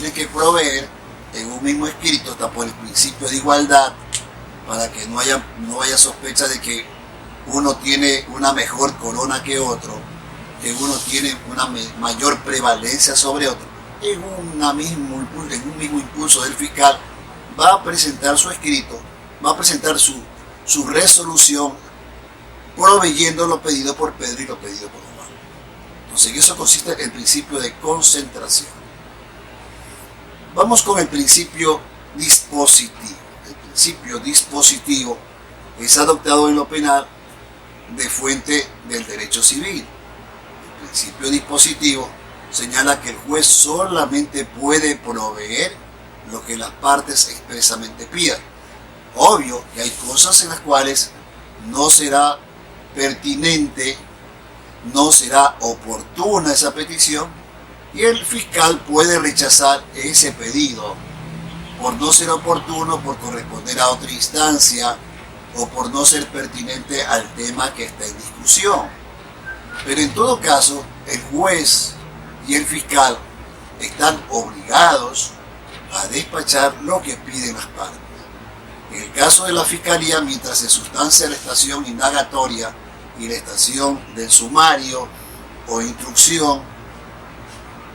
tiene que proveer en un mismo escrito, hasta por el principio de igualdad, para que no haya sospecha de que uno tiene una mejor corona que otro, que uno tiene una mayor prevalencia sobre otro. En un mismo impulso del fiscal va a presentar su escrito, va a presentar su resolución, proveyendo lo pedido por Pedro y lo pedido por Juan. Entonces, en eso consiste el principio de concentración. Vamos con el principio dispositivo. El principio dispositivo es adoptado en lo penal de fuente del derecho civil. El principio dispositivo señala que el juez solamente puede proveer lo que las partes expresamente pidan. Obvio que hay cosas en las cuales no será pertinente, no será oportuna esa petición, y el fiscal puede rechazar ese pedido por no ser oportuno, por corresponder a otra instancia o por no ser pertinente al tema que está en discusión. Pero en todo caso, el juez y el fiscal están obligados a despachar lo que piden las partes. En el caso de la fiscalía, mientras se sustancia la estación indagatoria y la estación del sumario o instrucción,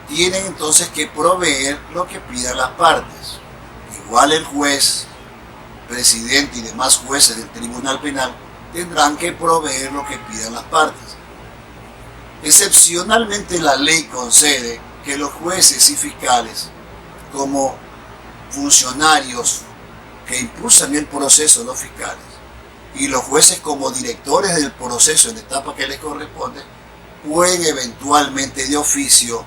tienen entonces que proveer lo que pidan las partes. Igual el juez, presidente y demás jueces del Tribunal Penal tendrán que proveer lo que pidan las partes. Excepcionalmente la ley concede que los jueces y fiscales, como funcionarios que impulsan el proceso, los fiscales, y los jueces como directores del proceso en la etapa que les corresponde, pueden eventualmente de oficio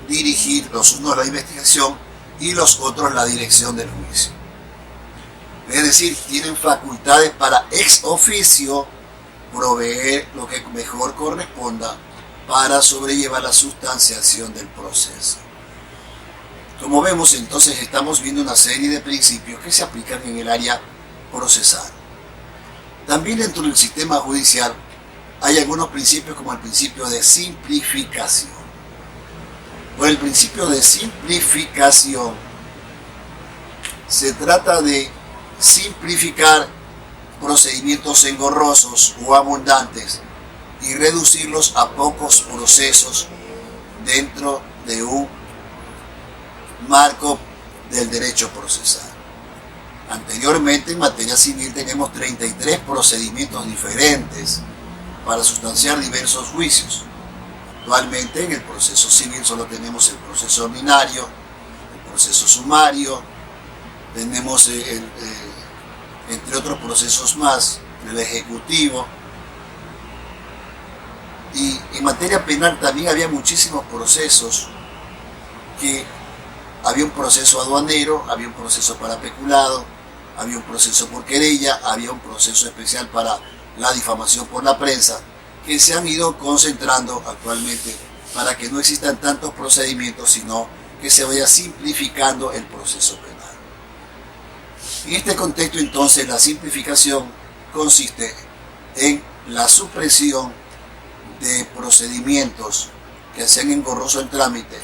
dirigir los unos la investigación y los otros la dirección del juicio. Es decir, tienen facultades para ex oficio proveer lo que mejor corresponda para sobrellevar la sustanciación del proceso. Como vemos, entonces estamos viendo una serie de principios que se aplican en el área procesal. También dentro del sistema judicial hay algunos principios como el principio de simplificación. Por el principio de simplificación se trata de simplificar procedimientos engorrosos o abundantes y reducirlos a pocos procesos dentro de un marco del derecho procesal. Anteriormente, en materia civil, tenemos 33 procedimientos diferentes para sustanciar diversos juicios. Actualmente, en el proceso civil solo tenemos el proceso ordinario, el proceso sumario, tenemos, entre otros procesos más, el ejecutivo. Y en materia penal también había muchísimos procesos, que había un proceso aduanero, había un proceso para peculado, había un proceso por querella, había un proceso especial para la difamación por la prensa, que se han ido concentrando actualmente para que no existan tantos procedimientos, sino que se vaya simplificando el proceso penal. En este contexto, entonces, la simplificación consiste en la supresión de procedimientos que hacen engorroso el trámite,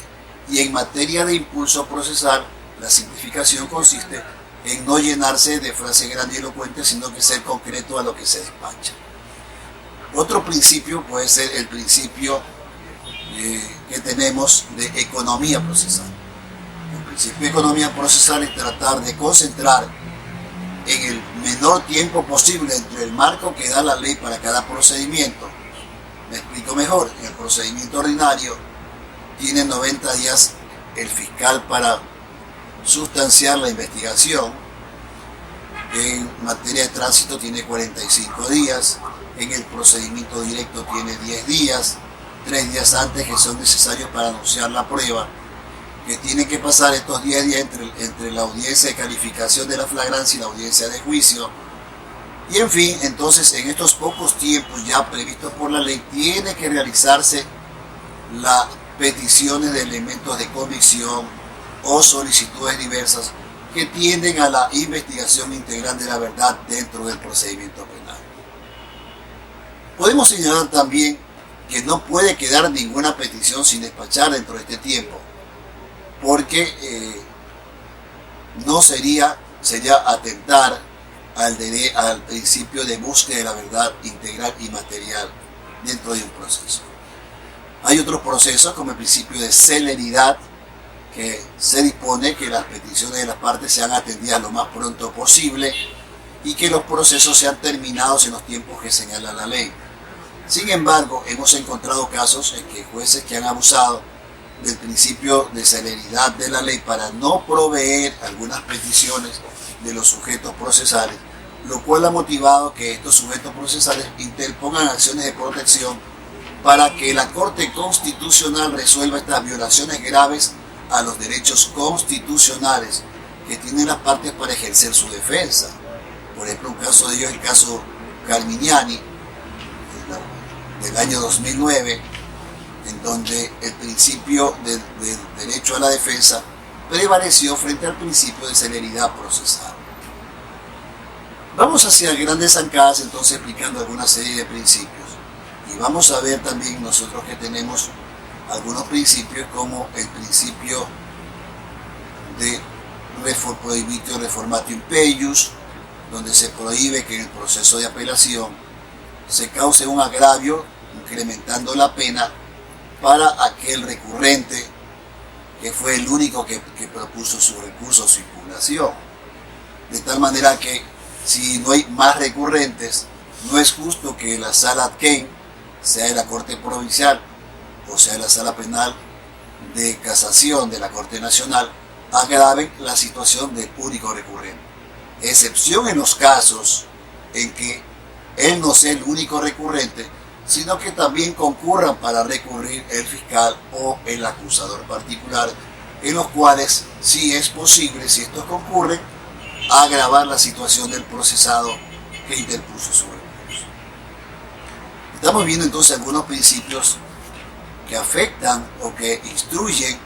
y en materia de impulso procesal, la simplificación consiste en no llenarse de frases grandilocuentes, sino que ser concreto a lo que se despacha. Otro principio puede ser el principio que tenemos de economía procesal. El principio de economía procesal es tratar de concentrar en el menor tiempo posible entre el marco que da la ley para cada procedimiento. Me explico mejor. En el procedimiento ordinario tiene 90 días el fiscal para sustanciar la investigación. En materia de tránsito tiene 45 días. En el procedimiento directo tiene 10 días, 3 días antes que son necesarios para anunciar la prueba, que tiene que pasar estos 10 días entre la audiencia de calificación de la flagrancia y la audiencia de juicio. Y en fin, entonces en estos pocos tiempos ya previstos por la ley, tiene que realizarse las peticiones de elementos de convicción o solicitudes diversas que tienden a la investigación integral de la verdad dentro del procedimiento penal. Podemos señalar también que no puede quedar ninguna petición sin despachar dentro de este tiempo. porque no sería atentar al principio de búsqueda de la verdad integral y material dentro de un proceso. Hay otros procesos como el principio de celeridad, que se dispone que las peticiones de las partes sean atendidas lo más pronto posible y que los procesos sean terminados en los tiempos que señala la ley. Sin embargo, hemos encontrado casos en que jueces que han abusado del principio de celeridad de la ley para no proveer algunas peticiones de los sujetos procesales, lo cual ha motivado que estos sujetos procesales interpongan acciones de protección para que la Corte Constitucional resuelva estas violaciones graves a los derechos constitucionales que tienen las partes para ejercer su defensa. Por ejemplo, un caso de ellos es el caso Carminiani del año 2009, en donde el principio del derecho a la defensa prevaleció frente al principio de celeridad procesal. Vamos hacia grandes zancadas entonces explicando alguna serie de principios y vamos a ver también nosotros que tenemos algunos principios como el principio de prohibitio reformatio impeius, donde se prohíbe que en el proceso de apelación se cause un agravio incrementando la pena para aquel recurrente que fue el único que propuso su recurso o su impugnación. De tal manera que si no hay más recurrentes, no es justo que la sala Adquén, sea de la Corte Provincial o sea de la sala penal de casación de la Corte Nacional, agraven la situación del único recurrente. Excepción en los casos en que él no sea el único recurrente, sino que también concurran para recurrir el fiscal o el acusador particular, en los cuales sí es posible, si estos concurren, agravar la situación del procesado que interpuso su recurso. Estamos viendo entonces algunos principios que afectan o que instruyen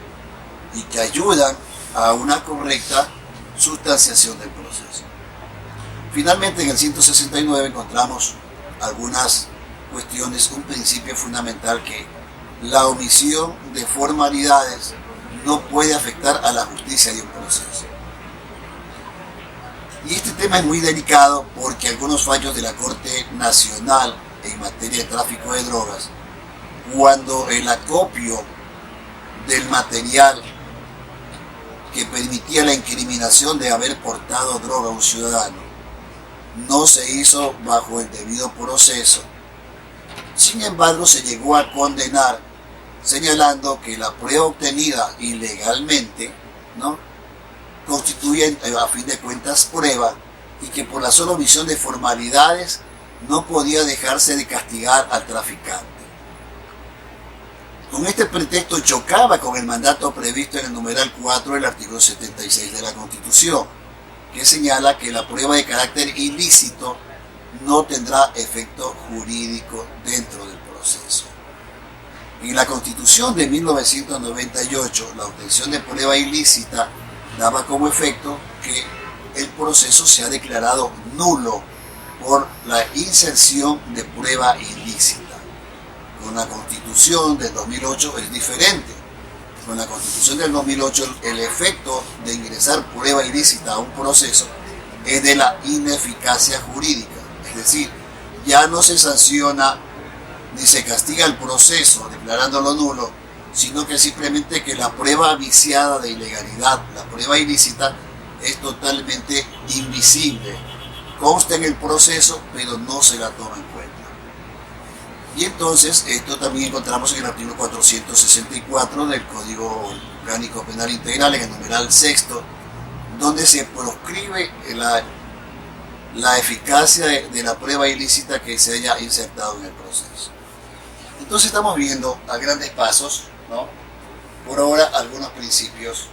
y que ayudan a una correcta sustanciación del proceso. Finalmente, en el 169 encontramos algunas cuestiones, un principio fundamental, que la omisión de formalidades no puede afectar a la justicia de un proceso. Y este tema es muy delicado porque algunos fallos de la Corte Nacional en materia de tráfico de drogas, cuando el acopio del material que permitía la incriminación de haber portado droga a un ciudadano no se hizo bajo el debido proceso, sin embargo se llegó a condenar, señalando que la prueba obtenida ilegalmente, ¿no?, constituye a fin de cuentas prueba y que por la sola omisión de formalidades no podía dejarse de castigar al traficante. Con este pretexto chocaba con el mandato previsto en el numeral 4 del artículo 76 de la Constitución, que señala que la prueba de carácter ilícito no tendrá efecto jurídico dentro del proceso. En la Constitución de 1998, la obtención de prueba ilícita daba como efecto que el proceso se ha declarado nulo por la inserción de prueba ilícita. Con la Constitución del 2008 es diferente. Con la Constitución del 2008 el efecto de ingresar prueba ilícita a un proceso es de la ineficacia jurídica. Es decir, ya no se sanciona ni se castiga el proceso declarándolo nulo, sino que simplemente que la prueba viciada de ilegalidad, la prueba ilícita, es totalmente invisible. Consta en el proceso, pero no se la toma en cuenta. Y entonces, esto también encontramos en el artículo 464 del Código Orgánico Penal Integral, en el numeral 6, donde se proscribe la eficacia de la prueba ilícita que se haya insertado en el proceso. Entonces estamos viendo a grandes pasos, ¿no?, por ahora, algunos principios